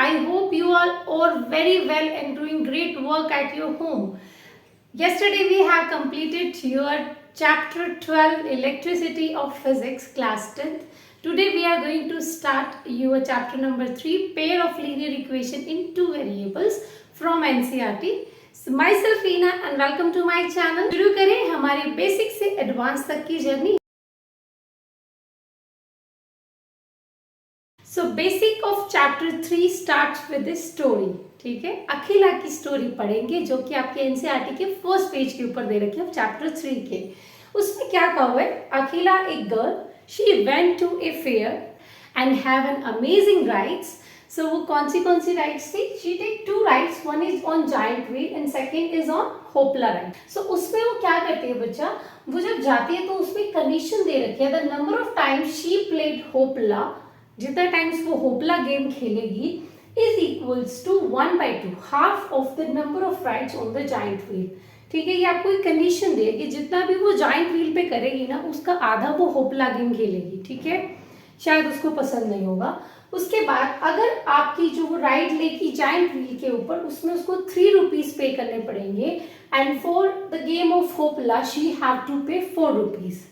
I hope you all are very well and doing great work at your home. Yesterday we have completed your chapter 12 Electricity of Physics class 10th. Today we are going to start your chapter number 3 Pair of Linear Equation in Two Variables from NCERT. So myself Reena and welcome to my channel. शुरू करें हमारी basic से advance तक की journey. So basic of chapter 3 starts with this story. ठीक है, अखिला की story पढ़ेंगे जो कि आपके एनसीईआरटी के फर्स्ट पेज के ऊपर दे रखी है चैप्टर 3 के. उसमें क्या कहा हुआ है, अखिला एक girl, she went to a fair and have an amazing rides. So वो कौन सी राइड्स थी? She take two rides, one is on giant wheel and second is on hoopla ride. So उसमें वो क्या करती है बच्चा, वो जब जाती है तो उसमें कंडीशन दे रखी है, the number of times she played hoopla, जितना टाइम्स वो होपला गेम खेलेगी is equals to 1/2, half of the number of rides on the giant wheel. ठीक है, ये आपको एक कंडीशन दे कि जितना भी वो जायंट व्हील पे करेगी ना उसका आधा वो होपला गेम खेलेगी. ठीक है, शायद उसको पसंद नहीं होगा. उसके बाद अगर आपकी जो राइड लेगी जायंट व्हील के ऊपर, उसमें उसको 3 रुपीज पे करने पड़ेंगे and for the game of hoopla she have to pay 4 rupees.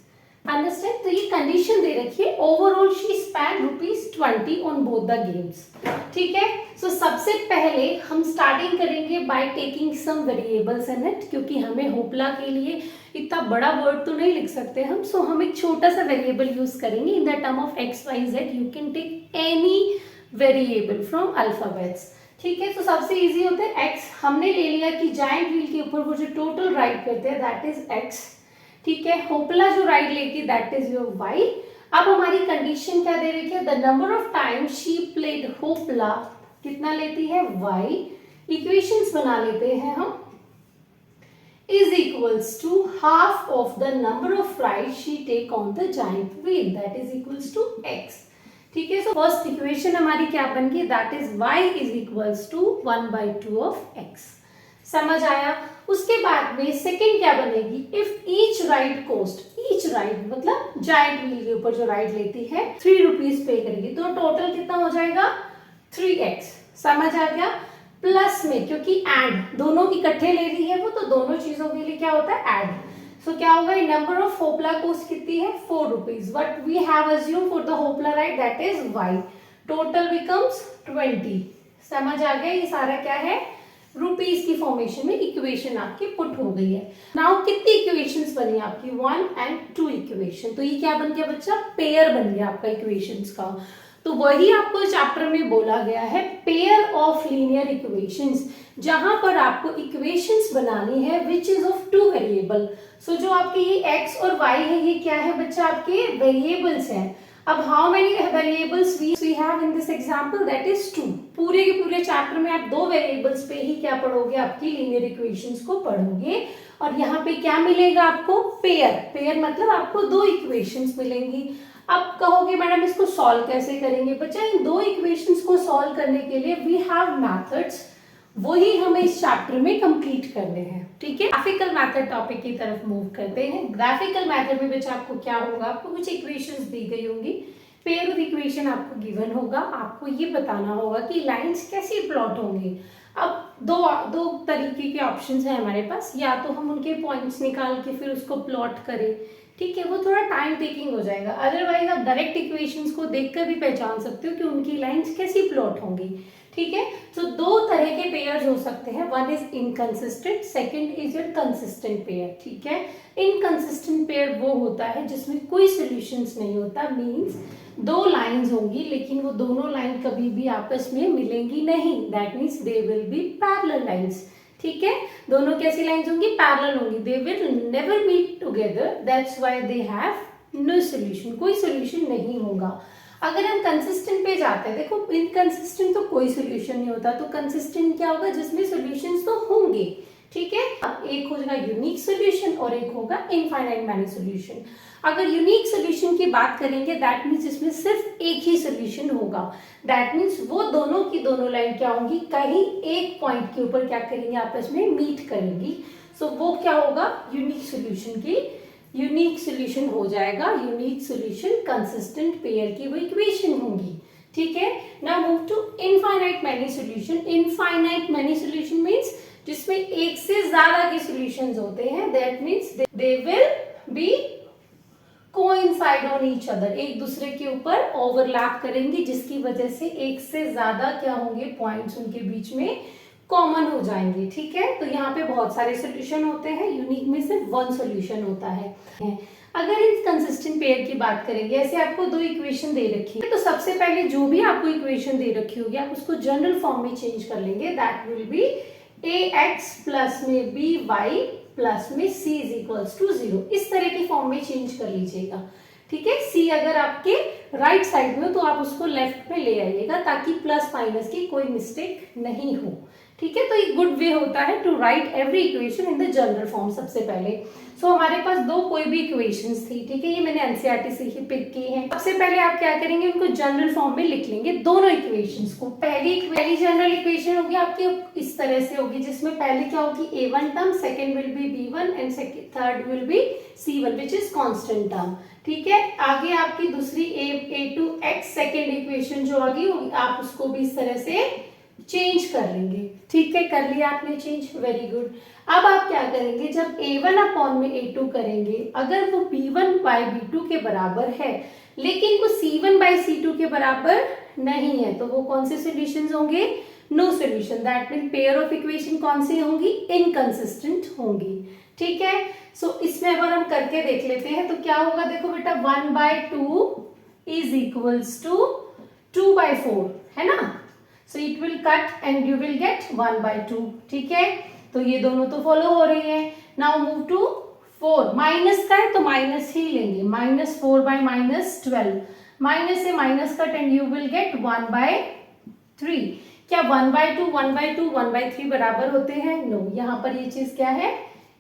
Understand? तो ये कंडीशन दे रखी है. Overall she spend ₹20 on both the games. ठीक है, सो सबसे पहले हम स्टार्टिंग करेंगे by taking some variables in it, क्योंकि हमें होपला के लिए इतना बड़ा वर्ड तो नहीं लिख सकते हम. सो हम एक छोटा सा वेरिएबल यूज करेंगे in the term of X Y Z. You can take any variable from alphabets. ठीक है, तो सबसे इजी होता है एक्स. हमने ले लिया कि जायंट व्हील के ऊपर वो जो टोटल राइड करते हैं दैट इज एक्स. ठीक है, होपला जो राइड लेगी दैट इज योर वाई. अब हमारी कंडीशन क्या दे रही है, the number of time she played hoopla कितना लेती है, वाई. इक्वेशंस बना लेते हैं हम, is equals to half of the number of ride she take on the giant wheel that is equals to x. ठीक है, सो फर्स्ट इक्वेशन हमारी क्या बन गई, that is y is equals to 1/2 of x. समझ आया? उसके बाद में सेकंड क्या बनेगी, if each ride cost, each ride मतलब जायंट व्हील के ऊपर जो राइड लेती है 3 रुपीज पे करेगी, तो टोटल कितना हो जाएगा 3x. समझ आ गया? प्लस में क्योंकि ऐड दोनों इकट्ठे ले रही है वो, तो दोनों चीजों के लिए क्या होता है ऐड. सो क्या होगा, नंबर ऑफ होपला कॉस्ट कितनी है 4 rupees, but we have assume for the hoopla ride that is y. Total becomes 20. समझ आ गया? ये सारा क्या है, रुपीज की फॉर्मेशन में इक्वेशन आपकी पुट हो गई है. नाउ कितनी इक्वेशंस बनी आपकी, 1 and 2 इक्वेशन. तो ये क्या बन गया बच्चा, पेयर बन गया आपका इक्वेशंस का. तो वही आपको चैप्टर में बोला गया है पेयर ऑफ लीनियर इक्वेशंस, जहां पर आपको इक्वेशंस बनानी है विच इज ऑफ 2 वेरिएबल. सो जो आपके ये x और y है ये क्या है बच्चा, आपके वेरिएबल्स हैं. अब how many variables we have in this example, that is 2. पूरे के पूरे चैप्टर में आप 2 वेरिएबल्स पे ही क्या पढ़ोगे, आपकी लीनियर इक्वेशंस को पढ़ोगे. और यहाँ पे क्या मिलेगा आपको, पेयर. पेयर मतलब आपको 2 इक्वेशंस मिलेंगी. अब कहोगे मैडम इसको सॉल्व कैसे करेंगे बच्चा, इन 2 इक्वेशंस को सॉल्व करने के लिए वी हैव मेथड्स, वही हमें इस चैप्टर में कंप्लीट करने हैं. ठीक है, ग्राफिकल मेथड टॉपिक की तरफ मूव करते हैं. ग्राफिकल मेथड में बच्चा आपको क्या होगा, आपको कुछ इक्वेशंस दी गई होंगी, पेयर ऑफ इक्वेशन आपको गिवन होगा, आपको ये बताना होगा कि लाइंस कैसे प्लॉट होंगे. अब दो तरीके के ऑप्शंस हैं हमारे पास, या तो हम उनके पॉइंट्स निकाल के फिर उसको प्लॉट करें. ठीक है, वो थोड़ा टाइम टेकिंग हो जाएगा. अदरवाइज आप डायरेक्ट इक्वेशंस को देखकर भी पहचान सकते हो कि उनकी लाइंस कैसी प्लॉट होंगी. ठीक है, तो 2 तरह के पेयर्स हो सकते हैं, one is inconsistent, second is your consistent pair. ठीक है, इनकंसिस्टेंट पेयर वो होता है जिसमें कोई सॉल्यूशंस नहीं होता, मींस 2 लाइंस होंगी लेकिन वो दोनों लाइन कभी भी आपस में मिलेंगी नहीं, that means they will be parallel lines. ठीक है, दोनों कैसी लाइंस होंगी, पैरेलल होंगी, they will never meet together, that's why they have no solution, कोई सॉल्यूशन नहीं होगा. अगर हम कंसिस्टेंट पे जाते हैं, देखो इनकंसिस्टेंट तो कोई सॉल्यूशन नहीं होता, तो कंसिस्टेंट क्या होगा, जिसमें सॉल्यूशंस तो होंगे. ठीक है, एक होगा यूनिक सॉल्यूशन और एक होगा इनफाइनाइट मैनी सॉल्यूशन. अगर यूनिक सॉल्यूशन की बात करेंगे दैट मीन्स इसमें सिर्फ एक ही सॉल्यूशन होगा, दैट मीन्स वो दोनों की दोनों लाइन क्या होंगी, कहीं एक पॉइंट के ऊपर क्या करेंगे, आपस में मीट करेंगी. सो वो क्या होगा, यूनिक सॉल्यूशन की यूनिक सॉल्यूशन हो जाएगा. यूनिक सॉल्यूशन कंसिस्टेंट पेयर की वो इक्वेशन होंगी. ठीक है। Now move to infinite many solution. Infinite many solution means जिसमें एक से ज्यादा के सॉल्यूशंस होते हैं, that means they will be coincide on each other, एक दूसरे के ऊपर ओवरलैप करेंगे, जिसकी वजह से एक से ज्यादा क्या होंगे, पॉइंट्स उनके बीच में कॉमन हो जाएंगे। ठीक है, तो यहाँ पे बहुत सारे सॉल्यूशन होते हैं, यूनिक में सिर्फ वन सॉल्यूशन होता है। अगर इन कंसिस्टेंट पेयर की बात करेंगे, ऐसे आपको दो इक्वेशन दे रखी है, तो सबसे पहले जो भी आपको इक्वेशन दे रखी होगी आप उसको जनरल फॉर्म में चेंज कर लेंगे, that will B ax plus में by प्लस में c इज इक्वल्स टू 0, इस तरह की फॉर्म में चेंज कर लीजिएगा। ठीक है, c अगर आपके राइट साइड में हो तो आप उसको लेफ्ट में ले आइएगा, ताकि प्लस माइनस की कोई मिस्टेक नहीं हो। ठीक है, तो एक गुड वे होता है to write every equation in the general form. सबसे पहले हमारे पास दो कोई भी इक्वेशंस थी, ठीक है, ये मैंने एनसीईआरटी से ही पिक की है। सबसे पहले आप क्या करेंगे, उनको जनरल फॉर्म में लिख लेंगे दोनों इक्वेशंस को। पहली जनरल इक्वेशन होगी आपकी इस तरह से होगी, जिसमें पहले क्या होगी, a1 term, second will be b1 and third will be c1 which is constant term. ठीक है, आगे आपकी दूसरी a2x सेकेंड इक्वेशन जो होगी आप उसको भी इस तरह से चेंज कर लेंगे। ठीक है, कर लिया आपने चेंज, वेरी गुड। अब आप क्या करेंगे, जब a1 अपॉन में a2 करेंगे, अगर वो b1 बाई b2 के बराबर है लेकिन वो c1 बाई c2 के बराबर नहीं है, तो वो कौन से सॉल्यूशंस होंगे, no solution. That mean pair of equation कौन सी होंगी, इनकंसिस्टेंट होंगी। ठीक है, इसमें अगर हम करके देख लेते हैं तो क्या होगा, देखो बेटा 1/2 इज इक्वल्स टू 2/4, है ना। So it will cut and you will get 1/2। ठीक है, तो ये दोनों तो फॉलो हो रही है। Now move to 4, माइनस का है तो माइनस ही लेंगे, -4/-12, माइनस से minus cut and you will gate 1/3। क्या 1/2 1/2 1/3 बराबर होते हैं, नो, यहाँ पर ये चीज क्या है,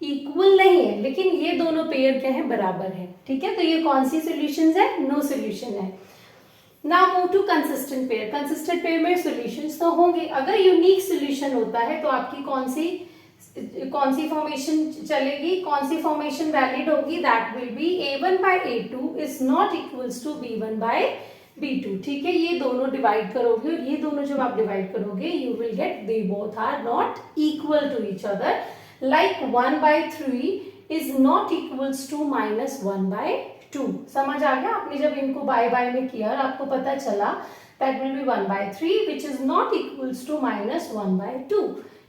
इक्वल नहीं है, लेकिन ये दोनों पेयर क्या है, बराबर है। ठीक है, तो ये कौन सी सॉल्यूशंस है, नो सॉल्यूशन है। Now move to consistent pair. Consistent pair में सॉल्यूशंस तो होंगे, अगर यूनिक सॉल्यूशन होता है तो आपकी कौन सी फॉर्मेशन चलेगी, कौन सी फॉर्मेशन वैलिड होगी, that will be a1 by a2 is not equals to b1 by b2। ठीक है, ये दोनों डिवाइड करोगे और ये दोनों जब आप डिवाइड करोगे you will get they both are not equal to each other, like 1/3 is not equals to -1/2। समझ आ गया, आपने जब इनको बाय बाय में किया और आपको पता चला that will be 1/3 which is not equals to -1/2।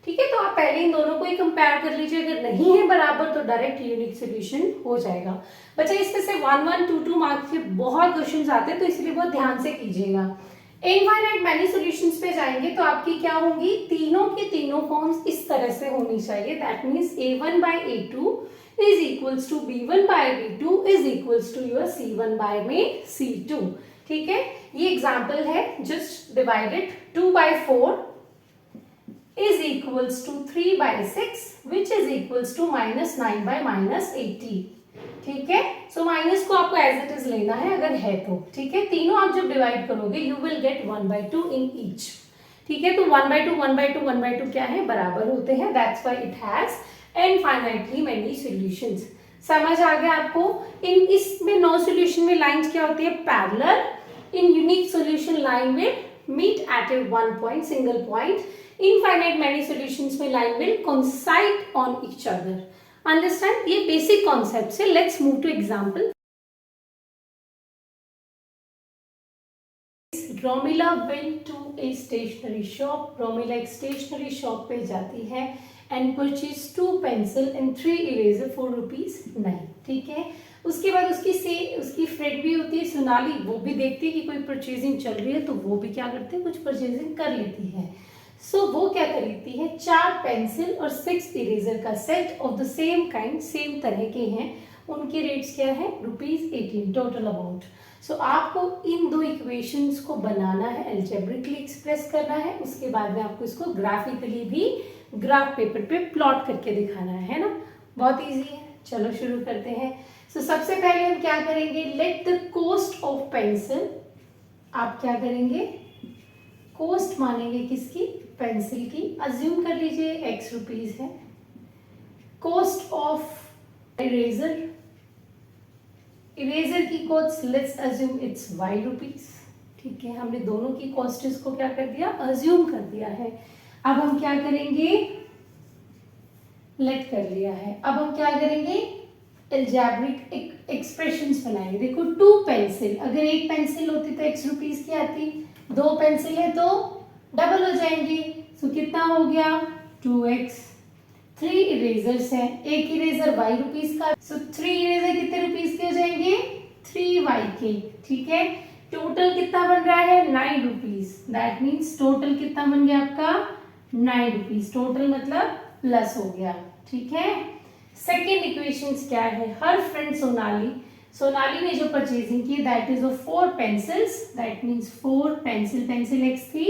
ठीक है, तो आप पहले इन दोनों को ही कंपेयर कर लीजिए, अगर नहीं है बराबर तो डायरेक्ट यूनिक सॉल्यूशन हो जाएगा। बच्चा इसमें से 1 1 2 2 मार्क्स के बहुत क्वेश्चंस आते हैं, तो इसलिए बहुत ध्यान से कीजिएगा। इनफाइनाइट मैनी सॉल्यूशंस पे जाएंगे तो आपकी क्या होंगी, तीनों की तीनों फॉर्म्स इस तरह से होनी चाहिए, that means a1 by a2 is equals to b1 by b2 is equals to your c1 by में c2। ठीक है, ये एग्जाम्पल है, just divided 2/4 is equals to 3/6 which is equals to -9/-80। ठीक है, सो माइनस को आपको एज इट इज लेना है अगर है तो। ठीक है, तीनों आप जब डिवाइड करोगे you will gate 1/2 in each. ठीक है, तो 1/2 1/2 1/2 क्या है, बराबर होते हैं, that's why it has infinitely many solutions. समझ आ गया आपको। इसमें नो सॉल्यूशन में लाइंस क्या होती है, parallel. In unique solution line will meet at a one point, single point. Infinite many solutions में line will coincide on each other. Understand, ये बेसिक कॉन्सेप्ट है। Let's move to example. Romila went to a stationery shop. Romila एक stationery shop पे जाती है and purchase 2 pencil and 3 eraser for ₹9। ठीक है, उसके बाद उसकी फ्रेंड भी होती है सोनाली, वो भी देखती है कि कोई परचेजिंग चल रही है, तो वो भी क्या करते हैं, कुछ परचेजिंग कर लेती है। वो क्या खरीदती है, 4 पेंसिल और 6 इरेजर का set of the same kind, same तरह के हैं। उनके रेट्स क्या है, ₹18 टोटल अमाउंट। आपको इन दो इक्वेशंस को बनाना है, अलजेब्रिकली एक्सप्रेस करना है, उसके बाद में आपको इसको ग्राफिकली भी ग्राफ पेपर पे प्लॉट करके दिखाना है ना। बहुत इजी है, चलो शुरू करते हैं। सबसे पहले हम क्या करेंगे, let the cost of pencil, आप क्या करेंगे, कॉस्ट मानेंगे किसकी, पेंसिल की। अज्यूम कर लीजिए X रुपीज है। कॉस्ट ऑफ इरेजर, इरेजर की cost let's assume it's Y rupees. ठीक है, हमने दोनों की कॉस्ट्स को क्या कर दिया, अज्यूम कर दिया है। अब हम क्या करेंगे, लेट कर लिया है, अब हम क्या करेंगे, एल्जेब्रिक एक्सप्रेशंस बनाएंगे। देखो 2 पेंसिल, अगर एक पेंसिल होती तो x रुपीस की आती, 2 पेंसिल है तो डबल हो जाएंगे। सो कितना हो गया 2x। 3 इरेजर्स हैं, एक इरेजर y रुपीस का, सो 3 इरेजर कितने रुपीस के हो जाएंगे, 3y के। ठीक है, टोटल कितना बन रहा है 9 रुपीस। दैट मीन्स टोटल कितना बन गया आपका 9 रुपीस, टोटल मतलब प्लस हो गया। ठीक है, सेकेंड इक्वेशंस क्या है, हर फ्रेंड सोनाली ने जो परचेजिंग की that is of 4 pencils, that means 4 pencil x थी,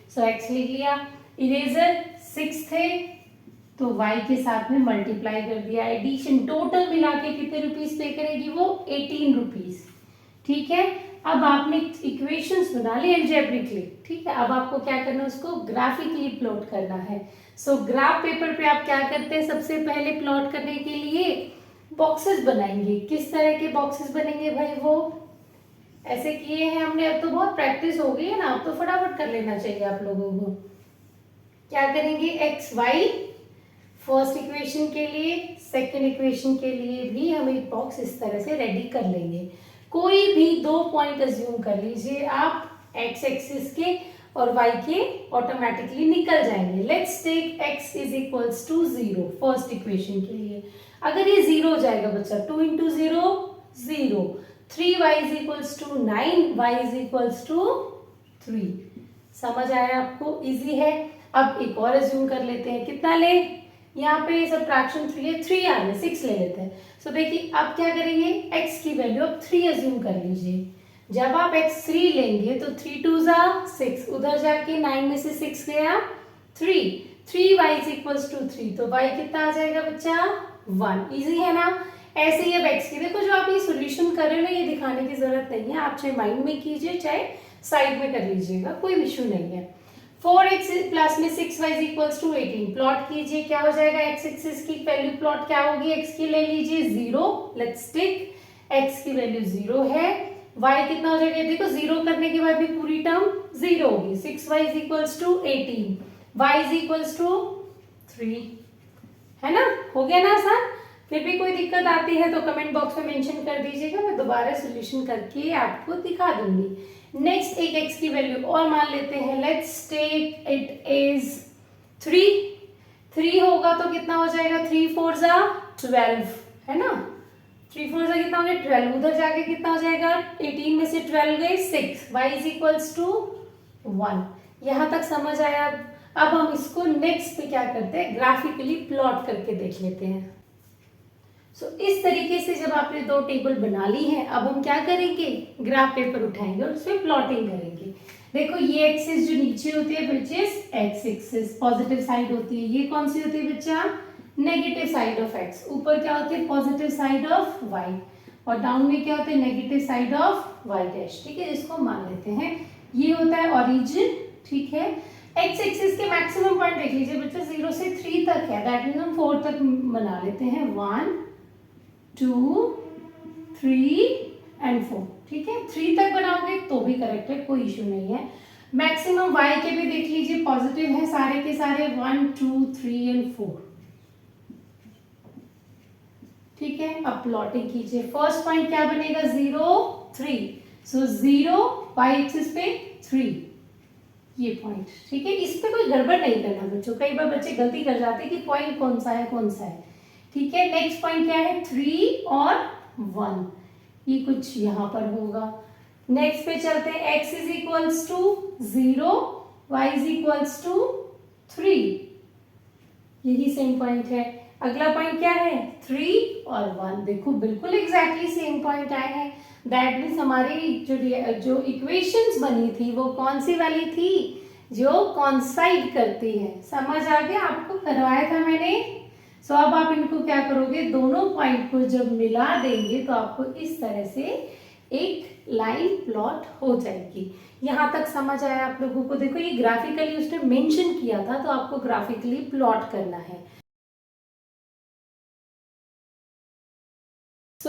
सो x लिख लिया। इरेजर 6 थे तो y के साथ में मल्टीप्लाई कर दिया, एडिशन, टोटल मिला के कितने रुपीस पे करेगी वो 18 रुपीस। ठीक है, अब आपने इक्वेशंस बना ली एल्जेब्रिकली। ठीक है, अब आपको क्या करना है, उसको ग्राफिकली प्लॉट करना है। सो ग्राफ पेपर पे आप क्या करते हैं, सबसे पहले प्लॉट करने के लिए बॉक्सेस बनाएंगे। किस तरह के बॉक्सेस बनेंगे भाई, वो ऐसे किए हैं हमने, अब तो बहुत प्रैक्टिस हो गई है ना, अब तो फटाफट कर लेना चाहिए आप लोगों को। क्या करेंगे, एक्स वाई फर्स्ट इक्वेशन के लिए, सेकंड इक्वेशन के लिए भी हम एक बॉक्स इस तरह से रेडी कर लेंगे। कोई भी 2 पॉइंट अज्यूम कर लीजिए आप, एक्स एक्सिस के और y के ऑटोमेटिकली निकल जाएंगे। Let's take x is equals to 0 first equation के लिए। अगर ये 0 हो जाएगा बच्चा, 2 into 0 0, 3y is equals to 9, y is equals to 3। समझ आया आपको, इजी है। अब एक और अज्यूम कर लेते हैं, कितना ले, यहाँ पे सब्ट्रैक्शन 3 है, 3 आने 6 ले लेते हैं। सो देखिए अब क्या करेंगे, x की वैल्यू अब 3 अज्यूम कर लीजिए। जब आप x3 लेंगे तो 3 2 जा 6, उधर जाके 9 में से 6 गया 3, 3y इज इक्वल्स टू 3, तो y कितना आ जाएगा बच्चा 1। इजी है ना। ऐसे ही अब x की, देखो जो आप ये सॉल्यूशन कर रहे हो ना, ये दिखाने की जरूरत नहीं है, आप चाहे माइंड में कीजिए चाहे साइड में कर लीजिएगा, कोई इशू नहीं है। 4x प्लस में 6y is equals to 18, plot कीजिए, क्या हो जाएगा, x एक्सिस की वैल्यू प्लॉट क्या होगी, x की ले लीजिए 0, लेट्स टेक x की वैल्यू 0 है, y कितना हो जाएगा, देखो 0 करने के बाद भी पूरी टर्म 0 होगी, 6y is equals to 18, y is equals to 3, है ना, हो गया ना आसान। फिर भी कोई दिक्कत आती है तो कमेंट बॉक्स में मेंशन कर दीजिएगा, मैं दोबारा सॉल्यूशन करके आपको दिखा दूंगी। नेक्स्ट एक x की वैल्यू और मान लेते हैं, लेट्स टेक इट इज 3 होगा तो कितना हो जाएगा, 3 4 जा 12, है ना, 3 4 जा कितना हो गया 12, उधर जाके कितना हो जाएगा 18 में से 12 गए 6, y इज इक्वल्स टू 1। यहाँ तक समझ आया। अब हम इसको नेक्स्ट पे क्या करते हैं, ग्राफिकली प्लॉट करके देख लेते हैं। सो इस तरीके से जब आपने 2 टेबल बना ली हैं, अब हम क्या करेंगे, ग्राफ पेपर उठाएंगे और उसमें प्लॉटिंग करेंगे। देखो ये एक्सिस जो नीचे होती है which is x axis, positive side होती है, ये कौन सी होती है बच्चा, नेगेटिव साइड ऑफ एक्स। ऊपर क्या होती है, पॉजिटिव साइड ऑफ वाई, और डाउन में क्या होता है, negative side of Y dash. ठीक है, इसको मान लेते हैं, ये होता है ओरिजिन। ठीक है, एक्स एक्सिस के मैक्सिमम पॉइंट देख लीजिए बच्चा, 0 से 3 तक है, दैट मीन हम 4 तक बना लेते हैं, 1 2 3 एंड 4। ठीक है, 3 तक बनाओगे तो भी करेक्ट है, कोई इशू नहीं है। मैक्सिमम y के भी देख लीजिए, पॉजिटिव है सारे के सारे, 1 2 3 एंड 4। ठीक है, अब प्लॉटिंग कीजिए। फर्स्ट पॉइंट क्या बनेगा, 0 3, सो 0 y एक्सिस पे 3, ये पॉइंट। ठीक है, इस पे कोई गड़बड़ नहीं करना बच्चों, कई बार बच्चे गलती कर जाते हैं कि पॉइंट कौन सा है। ठीक है, नेक्स्ट पॉइंट क्या है, 3 और 1, ये कुछ यहाँ पर होगा। नेक्स्ट पे चलते हैं, x is equals to 0, y is equals to 3, यही सेम पॉइंट है। अगला पॉइंट क्या है, 3 और 1, देखो बिल्कुल एग्जैक्टली सेम पॉइंट आए हैं। दैट मीन्स हमारी जो इक्वेशंस बनी थी वो कौन सी वाली थी, जो कॉन्साइड करती है। समझ आ गया, आपको करवाया था मैंने। सो अब आप इनको क्या करोगे, दोनों पॉइंट को जब मिला देंगे तो आपको इस तरह से एक लाइन प्लॉट हो जाएगी। यहाँ तक समझ आया आप लोगों को। देखो ये ग्राफिकली उसने मेंशन किया था, तो आपको ग्राफिकली प्लॉट करना है।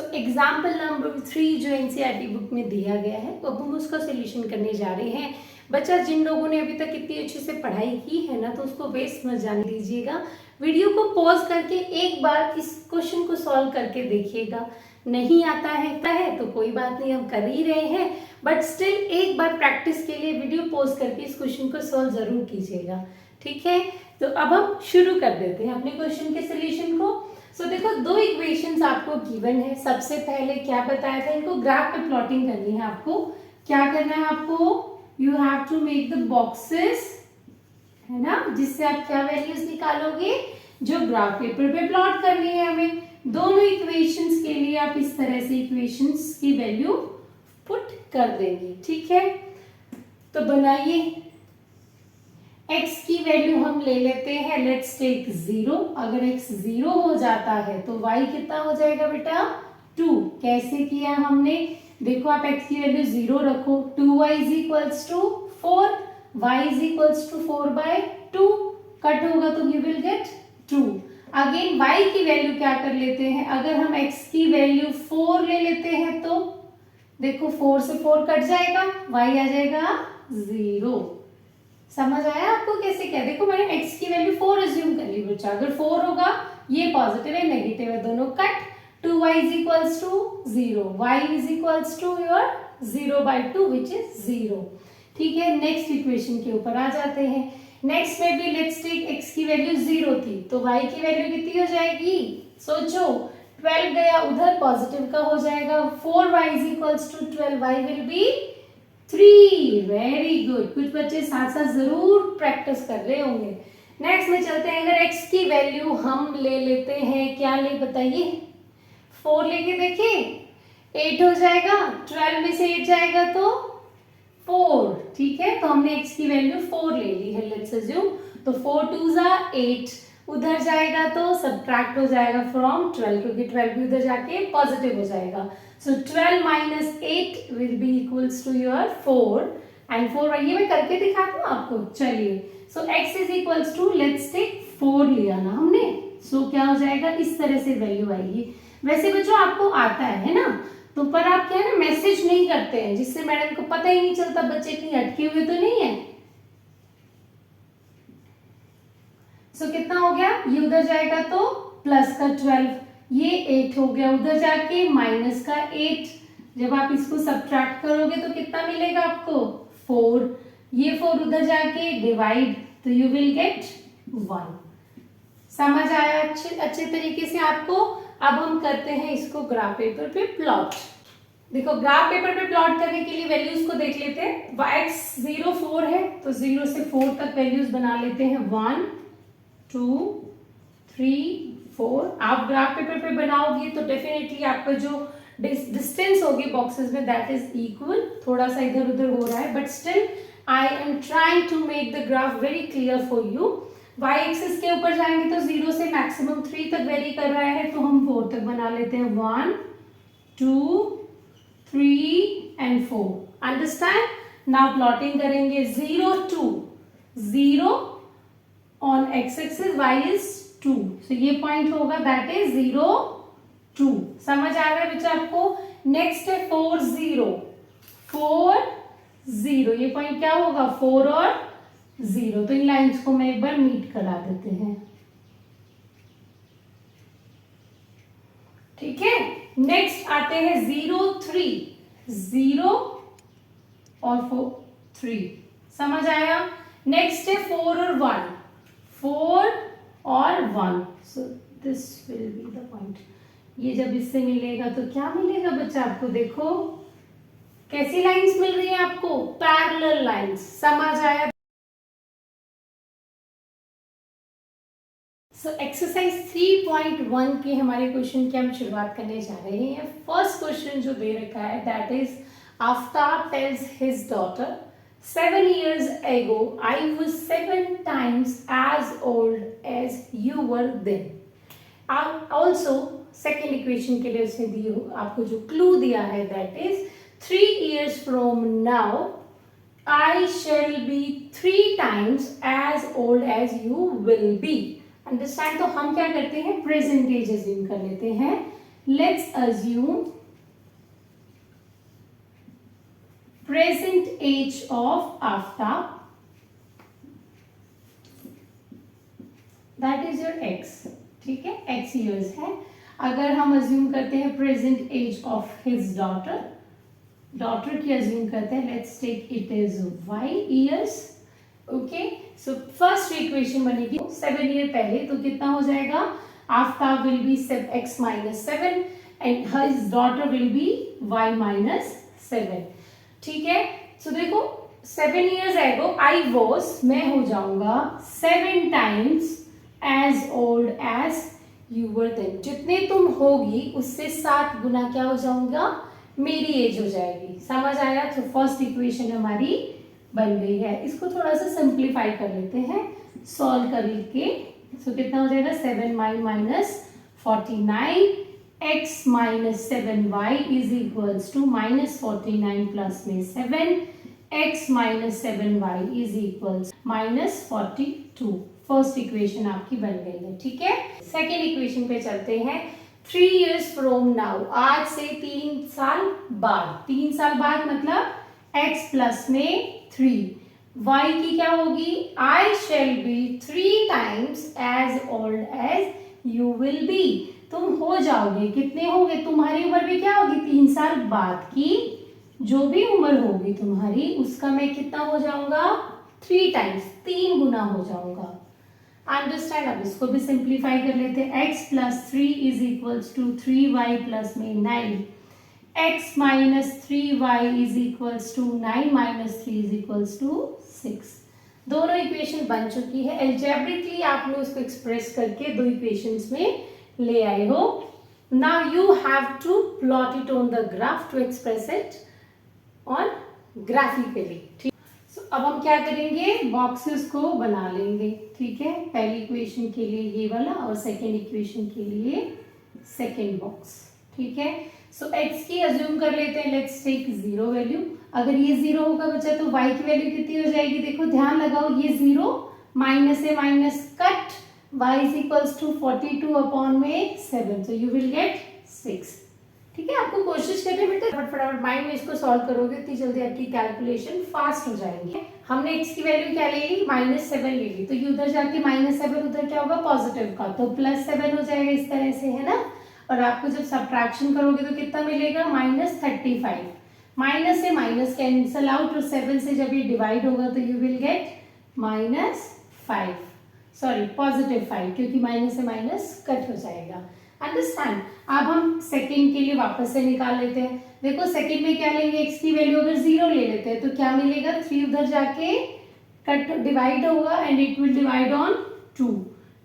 सो एग्जाम्पल नंबर 3 जो एनसीईआरटी बुक में दिया गया है तो अब हम उसका सोल्यूशन करने जा रहे हैं। बच्चा जिन लोगों ने अभी तक इतनी अच्छे से पढ़ाई की है ना तो उसको वेस्ट मत जाने दीजिएगा, वीडियो को पॉज करके एक बार इस क्वेश्चन को सॉल्व करके देखिएगा। नहीं आता है तो कोई बात नहीं, हम कर ही रहे हैं, बट स्टिल एक बार प्रैक्टिस के लिए वीडियो पॉज करके इस क्वेश्चन को सॉल्व जरूर कीजिएगा। ठीक है, तो अब हम शुरू कर देते हैं अपने क्वेश्चन के सोल्यूशन को। सो देखो, दो इक्वेशंस आपको गिवन है। सबसे पहले क्या बताया था, इनको ग्राफ पे प्लॉटिंग करनी है। आपको क्या करना है, आपको you have to make the boxes, है ना, जिससे आप क्या वैल्यूज निकालोगे, जो ग्राफ पेपर पे प्लॉट करनी है हमें। दोनों इक्वेशंस के लिए आप इस तरह से इक्वेशंस की वैल्यू पुट कर देंगे। ठीक है, तो बनाइए। x की वैल्यू हम ले लेते हैं, लेट्स टेक 0। अगर x 0 हो जाता है तो y कितना हो जाएगा बेटा, 2। कैसे किया हमने, देखो आप x की वैल्यू 0 रखो, 2y is equals to 4, y is equals to 4/2, cut होगा तो you will get 2। Again y की वैल्यू क्या कर लेते हैं, अगर हम x की वैल्यू 4 ले लेते हैं तो देखो 4 से 4 कट जाएगा, y आ जाएगा 0। समझ आया आपको कैसे क्या, देखो मैंने x की वैल्यू 4 अज्यूम कर ली बच्चा। अगर 4 होगा, ये पॉजिटिव है नेगेटिव है दोनों cut, 2y is equals to 0, y is equals to your 0/2 which is 0। ठीक है, नेक्स्ट इक्वेशन के ऊपर आ जाते हैं। नेक्स्ट में भी लेट्स टेक x की वैल्यू 0 थी तो y की वैल्यू कितनी हो जाएगी, सोचो 12 गया उधर, पॉजिटिव का हो जाएगा, 4y is equals to 12, y will be 3। Very good, कुछ बच्चे साथ साथ जरूर प्रैक्टिस कर रहे होंगे। नेक्स्ट में चलते हैं, अगर x की वैल्यू हम ले लेते हैं, क्या ले बताइए, 4 लेके देखिए 8 हो जाएगा, 12 में से 8 जाएगा तो 4। ठीक है, तो हमने x की वैल्यू 4 ले ली है, लेट्स अज्यूम। तो 4 2 8, उधर जाएगा तो सब्ट्रैक्ट हो जाएगा फ्रॉम 12, क्योंकि 12 भी उधर जाके पॉजिटिव हो जाएगा। So 12 minus 8 will be equals to your 4 and 4, ये मैं करके दिखा दूँ आपको। चलिए, so x is equals to let's take 4 लिया ना हमने, so क्या हो जाएगा, इस तरह से वैल्यू आएगी। वैसे बच्चों आपको आता है ना, तो पर आप क्या है ना मैसेज नहीं करते हैं, जिससे मैडम को पता ही नहीं चलता बच्चे कहीं अटके हुए तो नहीं है। so कितना हो गया, ये उधर जाएगा तो प्लस का 12, ये 8 हो गया, उधर जाके माइनस का 8। जब आप इसको सब्ट्रैक्ट करोगे तो कितना मिलेगा आपको, 4। ये 4 उधर जाके डिवाइड, तो यू विल गेट 1। समझ आया अच्छे तरीके से आपको। अब हम करते हैं इसको ग्राफ पेपर पे प्लॉट। देखो ग्राफ पेपर पे प्लॉट करने के लिए वैल्यूज को देख लेते हैं। x 0 4 है तो 0 से 4 तक वैल्यूज बना लेते हैं, 1 2 3 4। आप ग्राफ पेपर पे बनाओगे तो डेफिनेटली आपका जो डिस्टेंस होगी बॉक्सेस में दैट इज इक्वल, थोड़ा सा इधर उधर हो रहा है, but still I am trying to make the graph very clear for you. y axis के ऊपर जाएंगे तो 0 से मैक्सिमम 3 तक वेरी कर रहा है, तो हम 4 तक बना लेते हैं, 1 2 3 and 4। अंडरस्टैंड। नाउ प्लॉटिंग करेंगे 0 2, 0 on x axis, y is 2, so ये पॉइंट होगा दैट इज 0 2। समझ आ रहा है बच्चा आपको। नेक्स्ट है 4 0 4 0, ये पॉइंट क्या होगा, 4 और 0। तो इन लाइंस को मैं एक बार मीट करा देते हैं। ठीक है, नेक्स्ट आते हैं 0 3, 0 और 4 3। समझ आया। नेक्स्ट है 4 और 1, 4 और 1, so this will be the point. ये जब इससे मिलेगा तो क्या मिलेगा बच्चा आपको, देखो कैसी लाइंस मिल रही है आपको, पैरेलल लाइंस। समझ आया। सो एक्सरसाइज 3.1 के हमारे क्वेश्चन की हम शुरुआत करने जा रहे हैं। फर्स्ट क्वेश्चन जो दे रखा है that is, Aftab tales his daughter 7 years ago I was 7 times as old as you were then। Also second equation के लिए उसने दी आपको जो क्लू दिया है that is 3 years from now I shall be 3 times as old as you will be। Understand. तो हम क्या करते हैं, प्रेजेंट एज अज्यूम कर लेते हैं, let's assume present age of Aftab, that is your X, ठीक है, एक्स ईयर्स है। अगर हम अज्यूम करते हैं present age of his daughter, daughter की अज्यूम करते हैं, let's take it is Y years, okay. So first equation बनेगी 7 ईयर पहले, तो कितना हो जाएगा, Aftab will be X minus 7 and his daughter will be Y minus 7, ठीक है। सो देखो 7 ईयर्स एगो आई वॉज, मैं हो जाऊंगा 7 times as old as you were then, जितने तुम होगी उससे 7 गुना क्या हो जाऊंगा, मेरी एज हो जाएगी, समझ आया। तो फर्स्ट इक्वेशन हमारी बन गई है। इसको थोड़ा सा सिंप्लीफाई कर लेते हैं, सॉल्व कर लेके। सो कितना हो जाएगा, 7y minus 49 x minus 7y is equals to minus 49 plus में 7 x minus 7y is equals minus 42। First equation आपकी बन गई है, ठीक है। सेकेंड इक्वेशन पे चलते हैं। 3 years फ्रॉम नाउ, आज से 3 साल बाद, 3 साल बाद मतलब x प्लस में 3, y की क्या होगी, I shall be 3 times as old as you will be, तुम हो जाओगे, कितने होगे, तुम्हारी उम्र भी क्या होगी, 3 साल बाद की जो भी उम्र होगी तुम्हारी, उसका मैं कितना हो जाऊंगा, 3 टाइम्स, 3 गुना हो जाऊंगा। अंडरस्टैंड। अब इसको भी सिंप्लीफाई कर लेते हैं। x plus 3 is equals to 3y plus में 9, x minus 3y is equals to 9 minus 3 is equals to 6। दोनों इक्वेशन बन चुकी है। एल्जेब्रिकली आपने उसको एक्सप्रेस करके दो इक्वेशंस में ले आए हो। Now you have to plot it on the graph to express it on graphically, ठीक। अब हम क्या करेंगे, बॉक्सेस को बना लेंगे, ठीक है। पहली इक्वेशन के लिए ये वाला और सेकेंड इक्वेशन के लिए सेकेंड बॉक्स, ठीक है। सो x की अज्यूम कर लेते हैं, लेट्स टेक 0 वैल्यू। अगर ये 0 होगा बच्चा तो y की वैल्यू कितनी हो जाएगी, देखो ध्यान लगाओ, ये 0 माइनस से minus cut, y is equals to 42 upon में 7, सो यू विल गेट 6, ठीक है। आपको कोशिश करनी है बेटा, फटाफट माइंड में इसको सॉल्व करोगे इतनी जल्दी आपकी कैलकुलेशन फास्ट हो जाएंगी। हमने x की वैल्यू क्या ले ली, -7 ले ली, तो ये उधर जाके -7 उधर क्या होगा, पॉजिटिव का, तो +7 हो जाएगा इस तरह से, है ना। और आपको जब सब्ट्रैक्शन करोगे तो कितना मिलेगा, -35, माइनस से माइनस कैंसल आउट और 7 से जब ये डिवाइड होगा तो यू विल गेट -5, सॉरी +5, क्योंकि माइनस से माइनस कट हो जाएगा। अंडरस्टैंड। अब हम सेकंड के लिए वापस से निकाल लेते हैं। देखो सेकंड में क्या लेंगे, x की वैल्यू अगर 0 ले लेते हैं तो क्या मिलेगा, 3 उधर जाके कट डिवाइड होगा and it will divide on 2,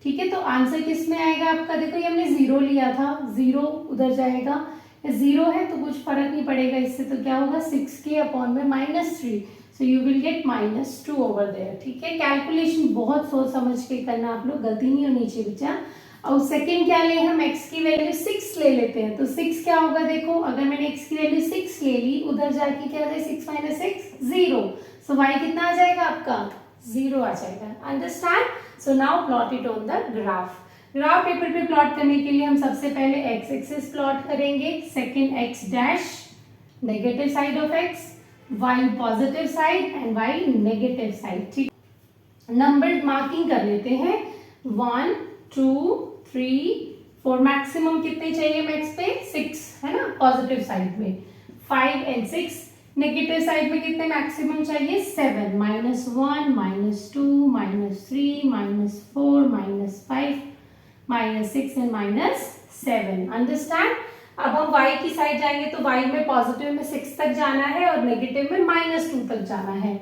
ठीक है। तो आंसर किस में आएगा आपका, देखो ये हमने 0 लिया था, 0 उधर जाएगा, 0 है तो कुछ फर्क नहीं पड़ेगा इससे, तो क्या होगा 6 के अपॉन में -3, so you will get -2 over there, ठीक है। कैलकुलेशन बहुत सोच समझ के करना, आप लोग गलती नहीं होनी चाहिए बच्चा। और सेकंड क्या ले, हम x की वैल्यू 6 ले लेते हैं, तो 6 क्या होगा, देखो अगर मैंने x की वैल्यू 6 ले ली, उधर जाके क्या है, 6 माइनस 6 0, सो y कितना आ जाएगा आपका, 0 आ जाएगा। Understand. So now plot it on the graph. Graph paper पे प्लॉट करने के लिए हम सबसे पहले x एक्सिस प्लॉट करेंगे, second x dash negative side of x, y positive side and y negative side, ठीक। नंबर मार्किंग कर लेते हैं, 1 2 3 4, मैक्सिमम कितने चाहिए मैक्स पे, 6 है ना, पॉजिटिव साइड में 5 एंड 6, नेगेटिव साइड में कितने मैक्सिमम चाहिए, 7, -1 -2 -3 -4 -5 -6 एंड -7। अंडरस्टैंड। अब हम y की साइड जाएंगे तो y में पॉजिटिव में 6 तक जाना है और नेगेटिव में -2 तक जाना है,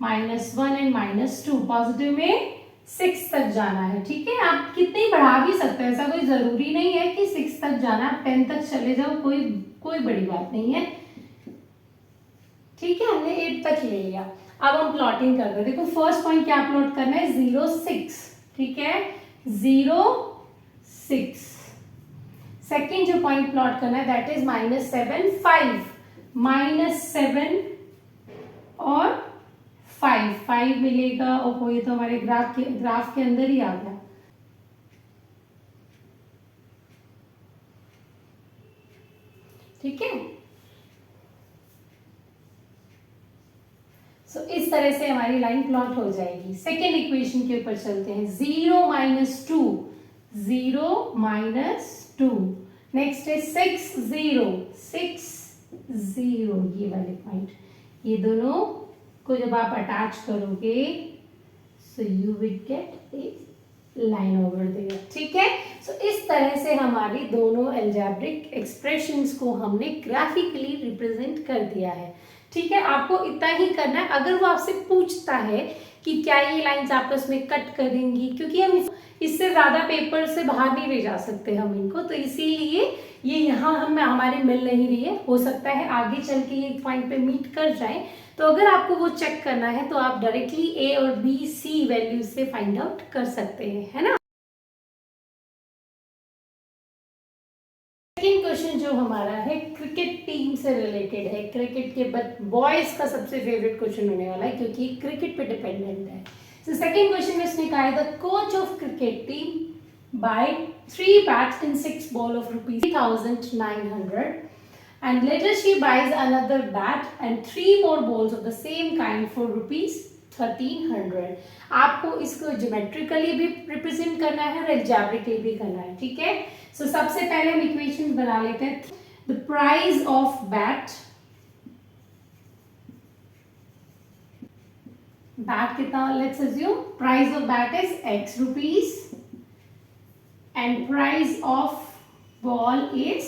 -1 एंड -2, पॉजिटिव में 6 तक जाना है, ठीक है। आप कितने बढ़ा भी सकते हैं, ऐसा कोई जरूरी नहीं है कि 6 तक जाना, आप 10 तक चले जाओ, कोई बड़ी बात नहीं है, ठीक है। हमने 8 तक ले लिया। अब हम प्लॉटिंग करते हैं। देखो फर्स्ट पॉइंट क्या प्लॉट करना है, 0 6, ठीक है, 0 6। सेकेंड जो पॉइंट प्लॉट करना है दैट इज -7 5, -7 और 5 मिलेगा। और ये तो हमारे ग्राफ के अंदर ही आ गया। ठीक है। सो इस तरह से हमारी लाइन प्लॉट हो जाएगी। सेकेंड इक्वेशन के ऊपर चलते हैं। 0 - 2, 0 - 2। नेक्स्ट है 6 0, 6 0, ये वाले पॉइंट, ये दोनों को जब आप अटैच करोगे so you will get a line over there, ठीक है। सो इस तरह से हमारी दोनों अलजेब्रिक एक्सप्रेशंस को हमने ग्राफिकली रिप्रेजेंट कर दिया है, ठीक है। आपको इतना ही करना है। अगर वो आपसे पूछता है कि क्या ये लाइंस आपस में कट करेंगी, क्योंकि हम इससे ज्यादा पेपर से बाहर नहीं ले जा सकते हम इनको, तो इसीलिए ये यहाँ हम हमारे मिल नहीं रही है। हो सकता है आगे चल के ये एक पॉइंट पे मीट कर जाए, तो अगर आपको वो चेक करना है तो आप डायरेक्टली ए और बी सी वैल्यू से फाइंड आउट कर सकते हैं, है ना। सेकेंड क्वेश्चन जो हमारा है क्रिकेट टीम से रिलेटेड है। क्रिकेट के बॉयज का सबसे फेवरेट क्वेश्चन होने वाला है, क्योंकि क्रिकेट पे डिपेंडेंट है। सो सेकेंड क्वेश्चन में इसने कहा है the coach of cricket team buy 3 bats in 6 ball of rupees 3,900 and later she buys another bat and 3 more balls of the same kind for rupees 1,300। आपको इसको geometrically भी represent करना है और अलजेब्रिकली भी करना है, ठीक है। सो सबसे पहले हम इक्वेशन बना लेते हैं। The price of bat, bat कितना, let's assume price of bat is x rupees and price of ball is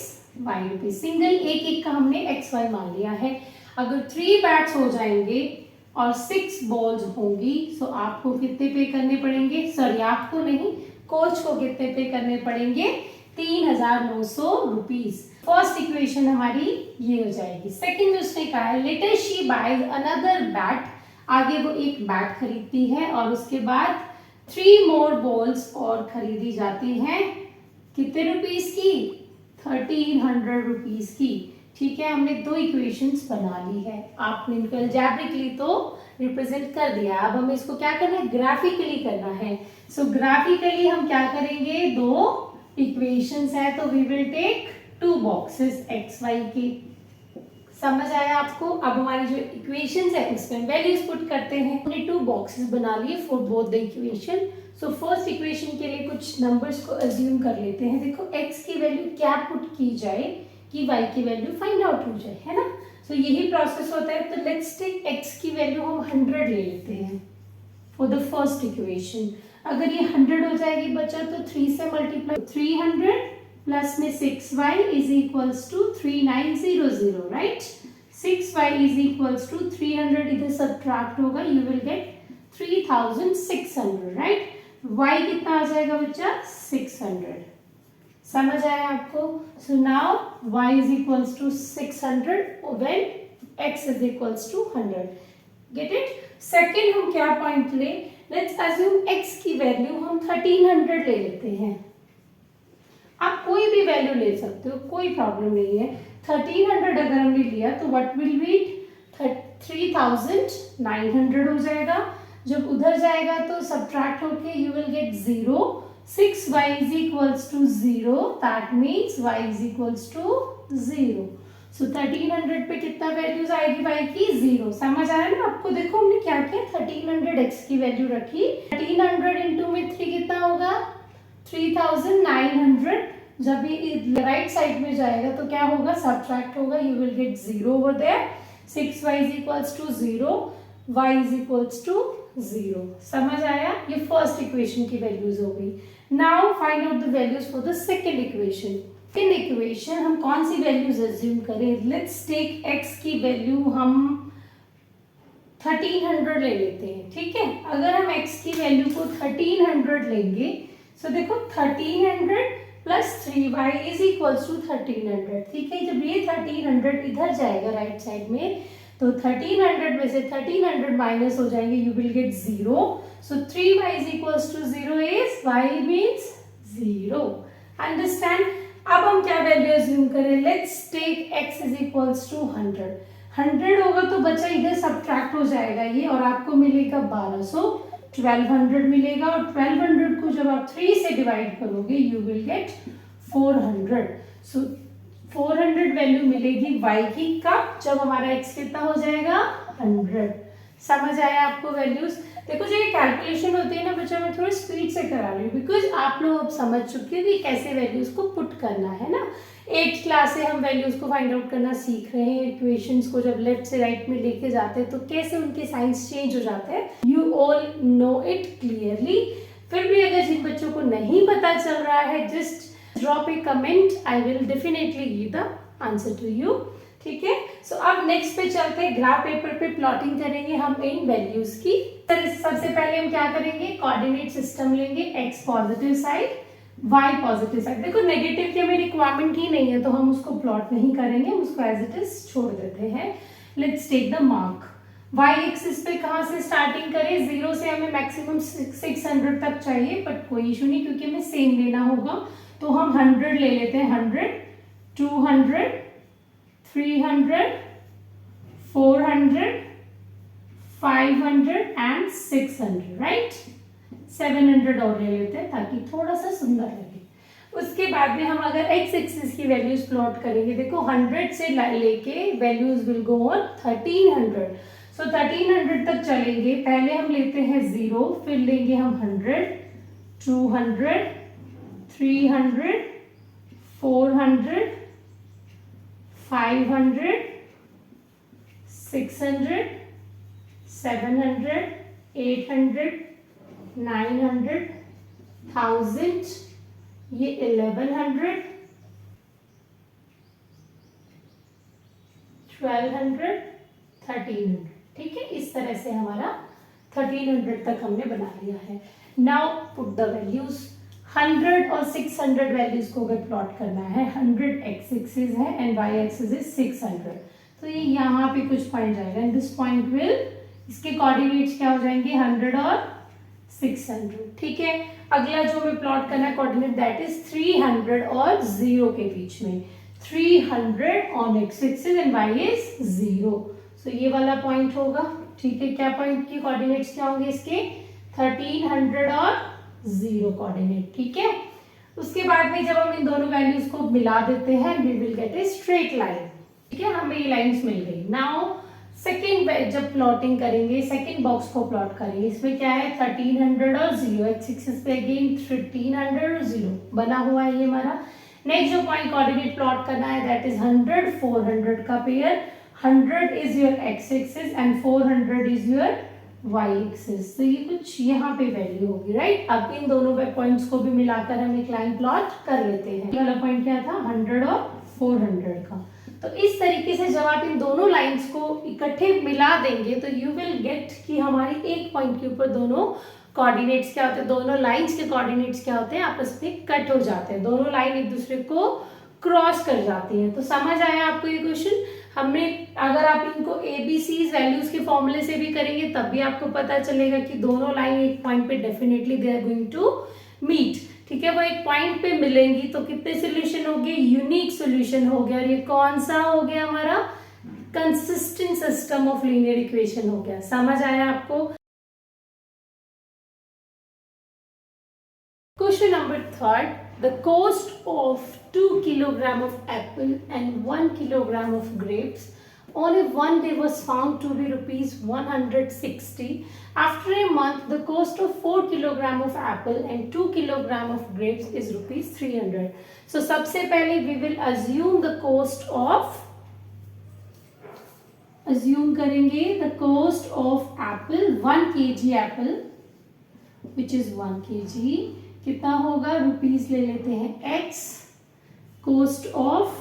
y rupees. Single एक एक का हमने x y मान लिया है। अगर 3 बैट्स हो जाएंगे और 6 बॉल्स होंगी, सो आपको कितने पे करने पड़ेंगे, सॉरी आपको नहीं, कोच को कितने पे करने पड़ेंगे, 3,900 रुपीज। फर्स्ट इक्वेशन हमारी ये हो जाएगी। सेकेंड में उसने कहा है later she buys another bat, आगे वो एक बैट खरीदती है और उसके बाद 3 मोर बॉल्स और खरीदी जाती हैं, कितने रुपीज की, 1,300 रुपीज की, ठीक है। हमने 2 इक्वेशंस बना ली है। आपने इनको अलजेब्रिकली तो रिप्रेजेंट कर दिया, अब हमें इसको क्या करना है, ग्राफिकली करना है। सो ग्राफिकली हम क्या करेंगे, 2 इक्वेशंस है तो we will take 2 boxes X Y के। समझ आया आपको। अब हमारी जो इक्वेशंस है उसमें वैल्यूज पुट करते हैं। हमने 2 बॉक्सेस बना लिए for both the equation. So first equation के लिए कुछ नंबर्स को अज्यूम कर लेते हैं। देखो x की वैल्यू क्या पुट की जाए कि y की वैल्यू फाइंड आउट हो जाए, है ना। सो यही प्रोसेस होता है। तो लेट्स टेक x की वैल्यू हम 100 ले लेते हैं फॉर द फर्स्ट इक्वेशन। अगर ये 100 हो जाएगी बच्चा तो 3 से मल्टीप्लाई, 300 प्लस में 6y is equals to 3900, right. 6y is equals to 300, इधर सब्ट्रैक्ट होगा, you will get 3600, right. y कितना आ जाएगा बच्चा, 600। समझ आया आपको। So now y is equals to 600 when x is equals to 100। Get it. Second हम क्या पॉइंट ले, लेट्स अज्यूम x की वैल्यू हम 1300 ले लेते हैं। आप कोई भी वैल्यू ले सकते हो, कोई प्रॉब्लम नहीं है। 1300 अगर हमने लिया तो व्हाट विल बी 3,900 हो जाएगा। जब उधर जाएगा तो सब्ट्रैक्ट होके you will get 0। 6y is equals to 0, that means y is equals to 0। सो 1300 पे कितना वैल्यूज आएगी y की, 0। समझ आया ना आपको। देखो हमने क्या किया, 1300 x की वैल्यू रखी, 1300 इंटू में 3 कितना होगा, 3,900। जब ये राइट साइड में जाएगा तो क्या होगा, सब्ट्रैक्ट होगा, you will get 0 over there. 6y is equals to 0, y is equals to 0। समझ आया। ये फर्स्ट इक्वेशन की वैल्यूज हो गई। Now find out the values for the second equation. Second equation हम कौन सी वैल्यूज अज्यूम करें, लेट्स टेक x की वैल्यू हम 1300 ले लेते हैं, ठीक है। अगर हम x की वैल्यू को 1300 लेंगे, सो देखो 1300 plus 3y is equals to 1300, ठीक है। जब ये 1300 इधर जाएगा राइट साइड में, तो 1300 में से 1300 माइनस हो जाएंगे, you will get 0। So 3y is equals to 0 is y means 0। Understand. अब हम क्या वैल्यू अज्यूम करें, let's take x is equals to 100। 100 होगा तो बच्चा इधर सब्ट्रैक्ट हो जाएगा ये, और आपको मिलेगा 1200, 1200 मिलेगा। और 1200 को जब आप 3 से डिवाइड करोगे you will gate 400। So 400 value मिलेगी y की कब, जब हमारा x कितना हो जाएगा 100। समझ आया आपको वैल्यूज? देखो जो ये कैलकुलेशन होती है ना बच्चों, मैं थोड़ी स्पीड से करा रही हूँ बिकॉज आप लोग अब समझ चुके हो कि कैसे वैल्यूज को पुट करना है ना। 8th क्लास से हम वैल्यूज को फाइंड आउट करना सीख रहे हैं। इक्वेशंस को जब लेफ्ट से राइट में लेके जाते हैं तो कैसे उनके साइंस चेंज हो जाते हैं, you all know it clearly. फिर भी अगर जिन बच्चों को नहीं पता चल रहा है, just drop a comment, I will definitely give the answer to you. ठीक है, सो अब नेक्स्ट पे चलते हैं। ग्राफ पेपर पे प्लॉटिंग करेंगे हम इन वैल्यूज की। सबसे पहले हम क्या करेंगे, कोऑर्डिनेट सिस्टम लेंगे, x positive side, y positive side. देखो नेगेटिव की हमें रिक्वायरमेंट ही नहीं है तो हम उसको प्लॉट नहीं करेंगे, हम उसको एज इट इज छोड़ देते हैं। Let's take the mark. y axis पे कहाँ से स्टार्टिंग करें, 0 से हमें मैक्सिमम 600 तक चाहिए, बट कोई इशू नहीं क्योंकि हमें सेम लेना होगा। तो हम 100 ले लेते हैं, 100, 200, 300, 400, 500 एंड 600, राइट। 700 और ले लेते हैं ताकि थोड़ा सा सुंदर लगे। उसके बाद में हम अगर x एक्सिस की वैल्यूज प्लॉट करेंगे, देखो 100 से लेके वैल्यूज विल गो ऑन 1300। सो 1300 तक चलेंगे। पहले हम लेते हैं 0, फिर लेंगे हम 100, 200, 300, 400, 500, 600, 700, 800, 900, 1000, ये 1100, 1200, 1300। ठीक है, इस तरह से हमारा 1300 तक हमने बना लिया है। Now put the values. 100 और 600 वैल्यूज को अगर प्लॉट करना है, 100 x एक्सिस है एंड y एक्सिस इज 600, तो ये यहाँ पे कुछ पॉइंट जाएगा एंड दिस पॉइंट विल, इसके कोऑर्डिनेट्स क्या हो जाएंगे 100 और 600। ठीक है, अगला जो हमें प्लॉट करना है कोऑर्डिनेट दैट इज 300 और 0 के बीच में। 300 on x axis and y is 0, सो ये वाला पॉइंट होगा। ठीक है, क्या पॉइंट की कोऑर्डिनेट्स क्या होंगे इसके, 1300 और 0 कोऑर्डिनेट। ठीक है, उसके बाद में जब हम इन दोनों वैल्यूज को मिला देते हैं we will get a straight line. ठीक है, हमें ये लाइंस मिल गई। नाउ सेकेंड जब प्लॉटिंग करेंगे, सेकेंड बॉक्स को प्लॉट करेंगे, इसमें क्या है 1300 और 0, एक्स एक्सिस पे अगेन 1300 और 0 बना हुआ है ये हमारा। नेक्स्ट जो पॉइंट कोऑर्डिनेट प्लॉट करना है दैट इज 100 400 का pair. 100 is your x axis and 400 is your y axis. तो ये कुछ यहाँ पे वैल्यू होगी, राइट। अब इन दोनों पॉइंट्स को भी मिलाकर हम एक लाइन प्लॉट कर लेते हैं। ये वाला पॉइंट क्या था 100 और 400 का। तो इस तरीके से जब आप इन दोनों लाइंस को इकट्ठे मिला देंगे तो यू विल गेट कि हमारी एक पॉइंट के ऊपर दोनों कोऑर्डिनेट्स क्या होते हैं, दोनों लाइंस के कोऑर्डिनेट्स क्या होते हैं, आपस में कट हो जाते हैं, दोनों लाइन एक दूसरे को क्रॉस कर जाती हैं। तो समझ आया आपको ये क्वेश्चन। हमने अगर आप इनको एबीसी वैल्यूज के फॉर्मूले से भी करेंगे तब भी आपको पता चलेगा कि दोनों लाइन एक पॉइंट पे definitely they are going to meet. ठीक है, वो एक पॉइंट पे मिलेंगी तो कितने सोल्यूशन हो गए, यूनिक सोल्यूशन हो गया। और ये कौन सा हो गया हमारा, consistent system of linear equation हो गया। समझ आया आपको। Question number 3, the cost of 2 kilogram of apple and 1 kilogram of grapes on a one day was found to be rupees 160. After a month, the cost of 4 kilogram of apple and 2 kilogram of grapes is rupees 300. So, सबसे पहले we will assume the cost of, assume करेंगे the cost of apple, 1 kg apple which is 1 kg कितना होगा, rupees ले लेते हैं x, cost of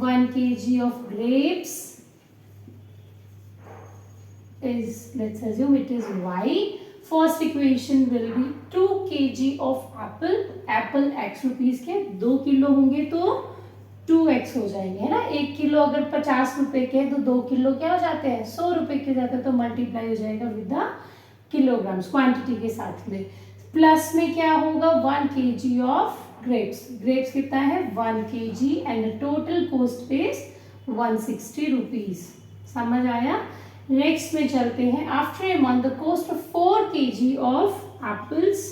1 kg of grapes is, let's assume it is y. First equation will be 2 kg of apple, apple x rupees के, 2 kilo होंगे तो 2x हो जाएंगे, है ना। 1 किलो अगर 50 रुपए के तो 2 किलो क्या हो जाते हैं 100 रुपए के जाते हैं, तो मल्टीप्लाई हो जाएगा विद द किलोग्राम्स क्वांटिटी के साथ में। प्लस में क्या होगा 1 kg ऑफ ग्रेप्स, ग्रेप्स कितना है 1 kg and total cost is 160 rupees. समझ आया। नेक्स्ट में चलते हैं। After a month the cost of 4 kg of apples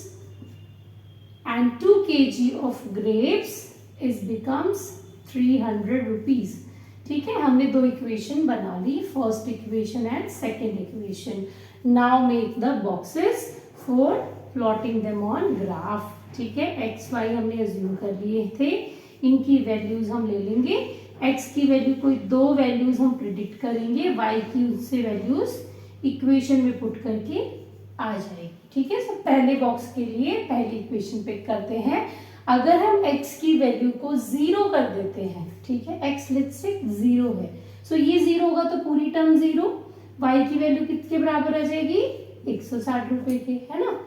and 2 kg of grapes is becomes ₹300। ठीक है, हमने दो इक्वेशन बना ली, first equation and second equation. Now make the boxes for plotting them on graph. ठीक है, एक्स वाई हमने assume कर लिए थे, इनकी वैल्यूज हम ले लेंगे। एक्स की वैल्यू कोई दो वैल्यूज हम प्रिडिक्ट करेंगे, वाई की उससे वैल्यूज इक्वेशन में पुट करके आ जाएगी। ठीक है, सब पहले बॉक्स के लिए पहली इक्वेशन पिक करते हैं। अगर हम x की वैल्यू को 0 कर देते हैं, ठीक है, x लेट्स से 0 है, सो ये 0 होगा तो पूरी टर्म 0, y की वैल्यू किसके बराबर आ जाएगी, 160 रुपए के, है ना।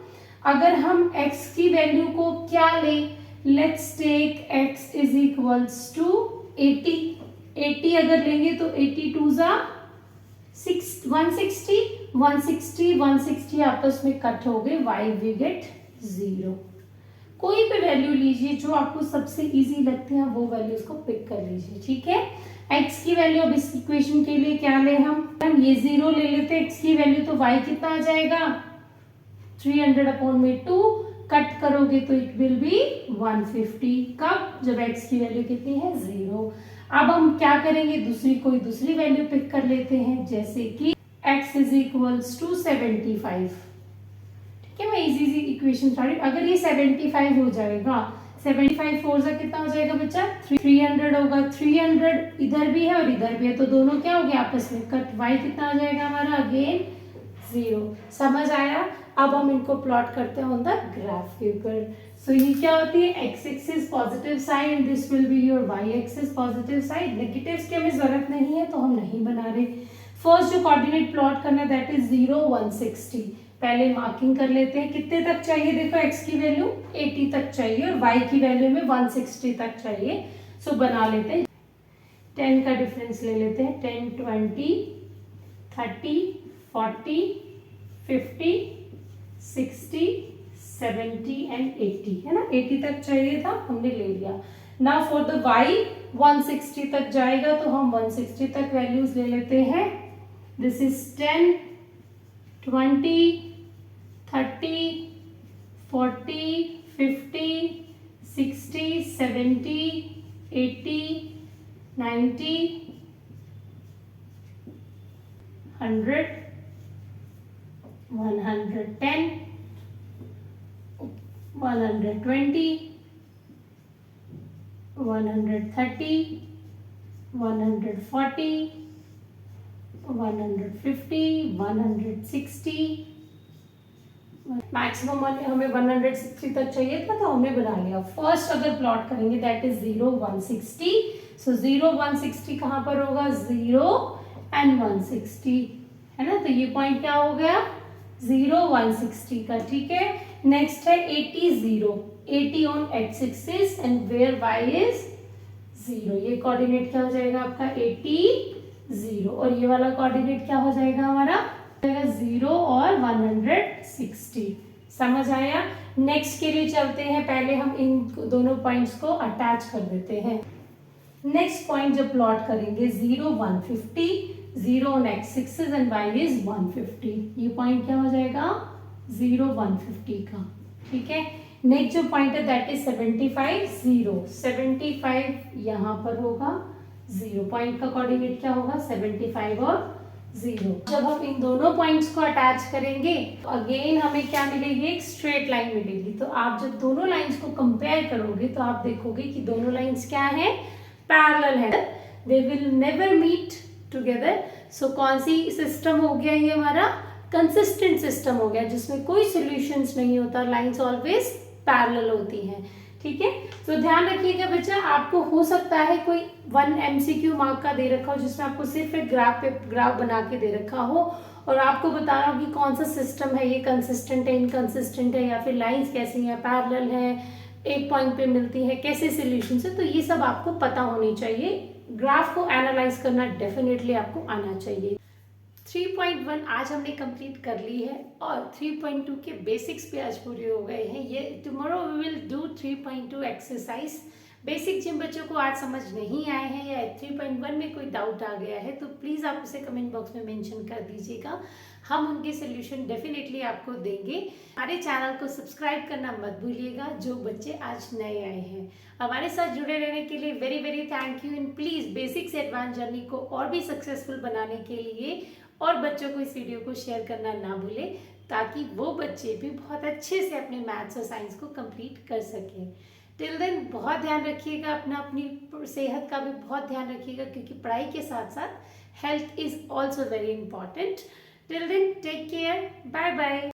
अगर हम x की वैल्यू को क्या ले, let's take x is equals to 80। 80 अगर लेंगे तो 82 जा 160, 160 160 आपस में कट हो गए, y वी गेट 0। कोई भी वैल्यू लीजिए जो आपको सबसे इजी लगते हैं, वो वैल्यूज को पिक कर लीजिए। ठीक है, x की वैल्यू अब इस इक्वेशन के लिए क्या ले, हम ये 0 ले लेते हैं x की वैल्यू, तो y कितना आ जाएगा 300/2, कट करोगे तो इट विल बी 150। कब, जब x की वैल्यू कितनी है 0। अब हम क्या करेंगे, दूसरी वैल्यू पिक कर लेते हैं, जैसे कि x इज इक्वल्स टू 75। ठीक है, मैं इजी इक्वेशन स्टार्ट, अगर ये 75 हो जाएगा, 75 4 से कितना हो जाएगा बच्चा 300 होगा, 300 इधर भी है और इधर भी है, तो दोनों क्या हो गया आपस में कट, y कितना आ जाएगा हमारा अगेन 0। समझ आया। अब हम इनको प्लॉट करते हैं ऑन द ग्राफ के ऊपर। सो ये क्या होती है, x axis positive side, this will be your y axis positive side. Negatives की हमें जरूरत नहीं है तो हम नहीं बना रहे। फर्स्ट जो कोऑर्डिनेट प्लॉट करना है दैट इज 0 160, पहले मार्किंग कर लेते हैं। कितने तक चाहिए, देखो x की वैल्यू 80 तक चाहिए और y की वैल्यू में 160 तक चाहिए। सो बना लेते हैं, 10 का डिफरेंस ले लेते हैं, 10 20 30 40 50 60 70 एंड 80, है ना, 80 तक चाहिए था, हमने ले लिया। नाउ फॉर द y 160 तक जाएगा तो हम 160 तक वैल्यूज ले लेते हैं। दिस इज 10 20 30 40 50 60 70 80 90 100 110 120 130 140 150 160, मैक्सिमम हमें 160 तक चाहिए था तो हमने बना लिया। फर्स्ट अगर प्लॉट करेंगे दैट इज 0 160, सो 0 160 कहाँ पर होगा, 0 एंड 160, है ना, तो ये पॉइंट क्या हो गया 0 160 का। ठीक है, नेक्स्ट है 80 0, 80 on x axis and where y is 0, ये कोऑर्डिनेट क्या हो जाएगा आपका 80 0, और ये वाला कोऑर्डिनेट क्या हो जाएगा हमारा 0 और 160। समझ आया। नेक्स्ट के लिए चलते हैं, पहले हम इन दोनों पॉइंट्स को अटैच कर देते हैं। नेक्स्ट पॉइंट जब प्लॉट करेंगे 0 150, 0 on x axis and y is 150, ये पॉइंट क्या हो जाएगा 0 150 का। ठीक है, नेक्स्ट जो पॉइंट है दैट इज 75 0, 75 यहाँ पर होगा, 0 पॉइंट का कोऑर्डिनेट क्या होगा 75 और 0। जब हम इन दोनों पॉइंट्स को अटैच करेंगे तो अगेन हमें क्या मिलेगी, एक स्ट्रेट लाइन मिलेगी। तो आप जब दोनों लाइंस को कंपेयर करोगे तो आप देखोगे कि दोनों लाइंस क्या है, पैरेलल है, they will never meet together. So कौन सी सिस्टम हो गया ये हमारा, कंसिस्टेंट सिस्टम हो गया, जिसमें कोई सॉल्यूशंस नहीं होता, लाइंस ऑलवेज पैरेलल होती हैं। ठीक है, तो ध्यान रखिएगा बच्चा, आपको हो सकता है कोई 1 MCQ मार्क का दे रखा हो जिसमें आपको सिर्फ एक ग्राफ बना के दे रखा हो और आपको बताना हो कि कौन सा सिस्टम है, ये कंसिस्टेंट है, इनकंसिस्टेंट है, या फिर लाइंस कैसी हैं, पैरेलल है, एक पॉइंट पे मिलती है, कैसे सॉल्यूशन है, तो ये सब आपको पता होनी चाहिए। ग्राफ को एनालाइज करना डेफिनेटली आपको आना चाहिए। 3.1 आज हमने कंप्लीट कर ली है और 3.2 के बेसिक्स भी आज पूरे हो गए हैं। ये tomorrow we will do 3.2 exercise basic जिन बच्चों को आज समझ नहीं आए हैं या 3.1 में कोई डाउट आ गया है तो प्लीज़ आप उसे कमेंट बॉक्स में मेंशन कर दीजिएगा, हम उनके सोल्यूशन डेफिनेटली आपको देंगे। हमारे चैनल को सब्सक्राइब करना मत भूलिएगा जो बच्चे आज नए आए हैं। हमारे साथ जुड़े रहने के लिए very very thank you. And please basic से एडवांस जर्नी को और भी सक्सेसफुल बनाने के लिए और बच्चों को इस वीडियो को शेयर करना ना भूलें, ताकि वो बच्चे भी बहुत अच्छे से अपने मैथ्स और साइंस को कंप्लीट कर सकें। टिल देन बहुत ध्यान रखिएगा अपना, अपनी सेहत का भी बहुत ध्यान रखिएगा, क्योंकि पढ़ाई के साथ साथ health is also very important. Till then take care, bye bye.